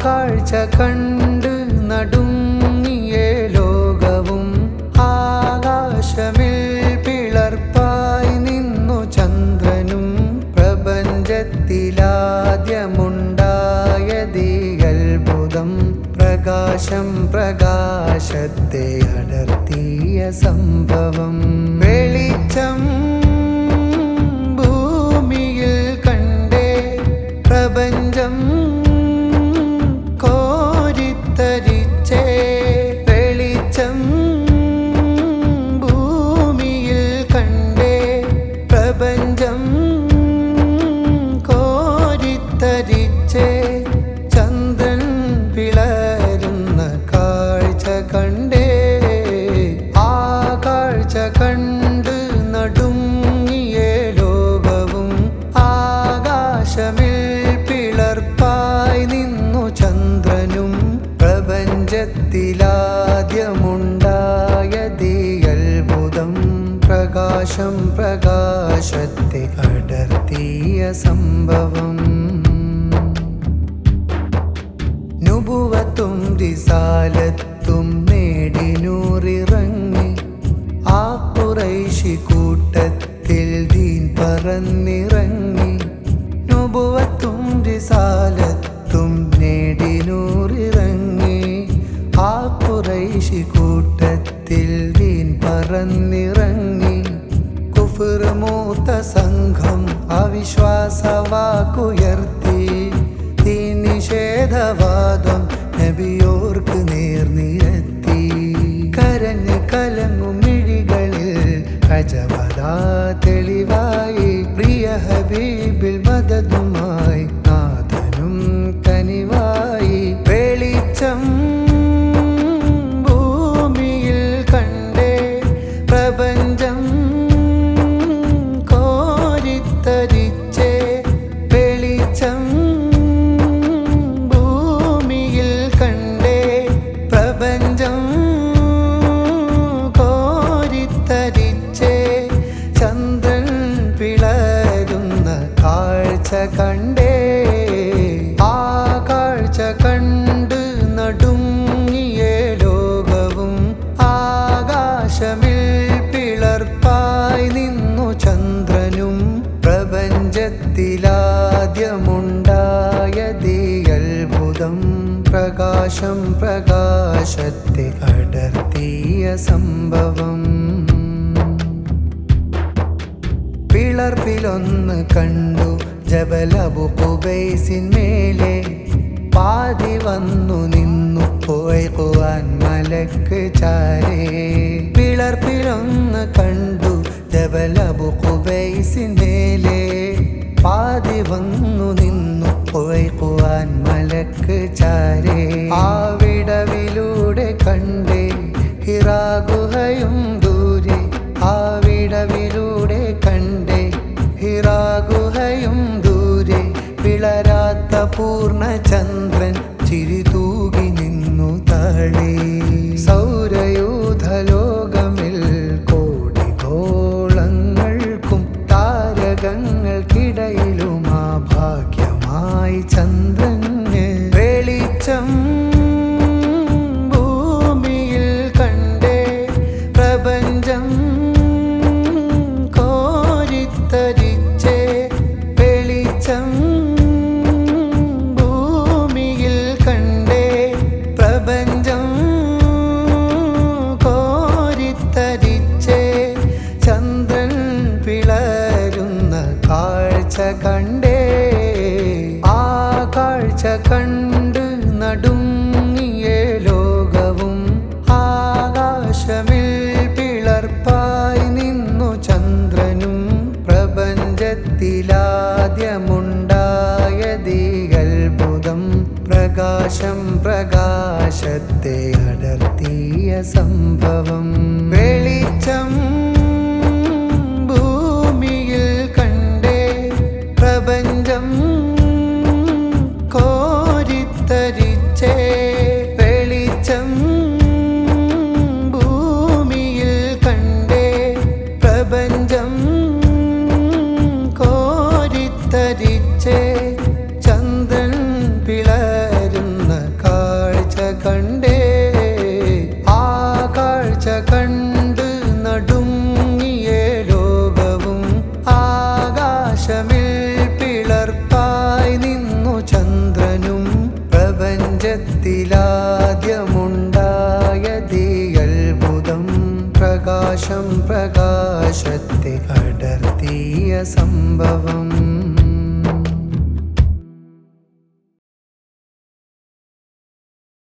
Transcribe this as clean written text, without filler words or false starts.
കാഴ്ച കണ്ട് നടുങ്ങിയ ലോകവും ആകാശമിൽ പിളർപ്പായി നിന്നു ചന്ദ്രനും പ്രപഞ്ചത്തിലാദ്യമുണ്ടായതീ അത്ഭുതം പ്രകാശം പ്രകാശത്തെ അടർത്തിയ സംഭവം വെളിച്ചം ഭൂമിയിൽ കണ്ടേ പ്രപഞ്ചം കോരിത്തരിച്ചേ വെളിച്ചം ഭൂമിയിൽ കണ്ടേ പ്രപഞ്ചം കോരിത്തരിച്ചേ ചന്ദ്രൻ പിളരുന്ന കാഴ്ച കണ്ടേ ആ കാഴ്ച കണ്ട് നടുങ്ങിയ ലോകവും ആകാശമിൽ പിളർപ്പായി നിന്നു ചന്ദ്രനും പ്രപഞ്ചത്തിലാദ്യമുണ്ടായതീ അത്ഭുതം പ്രകാശം പ്രകാശത്തെ അടർത്തിയ സംഭവം നുബുവത്തും റിസാലത്തും നേടി നൂറിറങ്ങി ആ ഖുറൈശി കൂട്ടത്തിൽ ദീൻ പറന്നിറങ്ങി നുബുവത്തും റിസാലത്തും നേടി നൂറിറങ്ങി ആ ഖുറൈശി കൂട്ടത്തിൽ ദീൻ പറന്നിറങ്ങി കുഫ്ർ മൂത്ത സംഘം അവിശ്വാസവാക്കുയർത്തി നിഷേധവാദം നബിയോർക്ക് നേർനിരത്തി കരഞ്ഞ് കലങ്ങും മിഴികളിൽ അജബദാ തെളിവായി പ്രിയ ഹബീബിൽ മദതുമായി നാഥനും കനിവായി വെളിച്ചം ഭൂമിയിൽ കണ്ടേ പ്രപഞ്ചം കോരിത്തരിച്ചേ വെളിച്ചം ഭൂമിയിൽ കണ്ടേ പ്രപഞ്ചം കോരിത്തരിച്ചേ ചന്ദ്രൻ പിളരുന്ന കാഴ്ച കണ്ടേ ആ കാഴ്ച കണ്ട് നടുങ്ങിയ ലോകവും ആകാശമിൽ പിളർപ്പായി നിന്നു ചന്ദ്രനും പ്രപഞ്ചത്തിലാദ്യമുണ്ടായതീ അത്ഭുതം പ്രകാശം പ്രകാശത്തെ അടർത്തിയ സംഭവം പിളർപ്പിലൊന്ന് കണ്ടു ജബൽ അബു ഖുബൈസിന്മേലെ പാതി വന്നു നിന്നു പോയി ഖുർആൻ മലക്ക് ചാരേ പിളർപ്പിലൊന്ന് കണ്ടു ജബൽ അബു ഖുബൈസിന്മേലെ പാതി വന്നു നിന്നു പോയി ഖുർആൻ മലക്ക് ചാരേ ആ വിടവിലൂടെ കണ്ടേ ഹിറാ ഗുഹയും ദൂരെ ആ വിടവിലൂടെ കണ്ടേ ഹിറാ ഗുഹയും ദൂരെ പിളരാത്ത പൂർണ്ണചന്ദ്രൻ ചിരി തൂകി നിന്നു താഴെ സൗരയൂഥലോകമിൽ കോടിഗോളങ്ങൾക്കും താരകങ്ങൾക്കിടയിലും ആ ഭാഗ്യമായി ചന്ദ്രന് വെളിച്ചം ഭൂമിയിൽ കണ്ടേ പ്രപഞ്ചം കോരിത്തരിച്ചേ വെളിച്ചം ഭൂമിയിൽ കണ്ടേ പ്രപഞ്ചം കോരിത്തരിച്ചേ ചന്ദ്രൻ പിളരുന്ന കാഴ്ച കണ്ടേ ആ കാഴ്ച കണ്ട് നടുങ്ങിയ ലോകവും ആകാശമിൽ പിളർപ്പായി നിന്നു ചന്ദ്രനും പ്രപഞ്ചത്തിലാദ്യമുണ്ടായതീ അത്ഭുതം പ്രകാശം പ്രകാശത്തെ അടർത്തിയ സംഭവം വെളിച്ചം ഭൂമിയിൽ കണ്ടേ പ്രപഞ്ചം കോരിത്തരിച്ചേ വെളിച്ചം ഭൂമിയിൽ കണ്ടേ പ്രപഞ്ചം കോരിത്തരിച്ചേ ചന്ദ്രൻ പിളരുന്ന അത്ഭുതം പ്രകാശത്തെ അടർത്തിയ സംഭവം.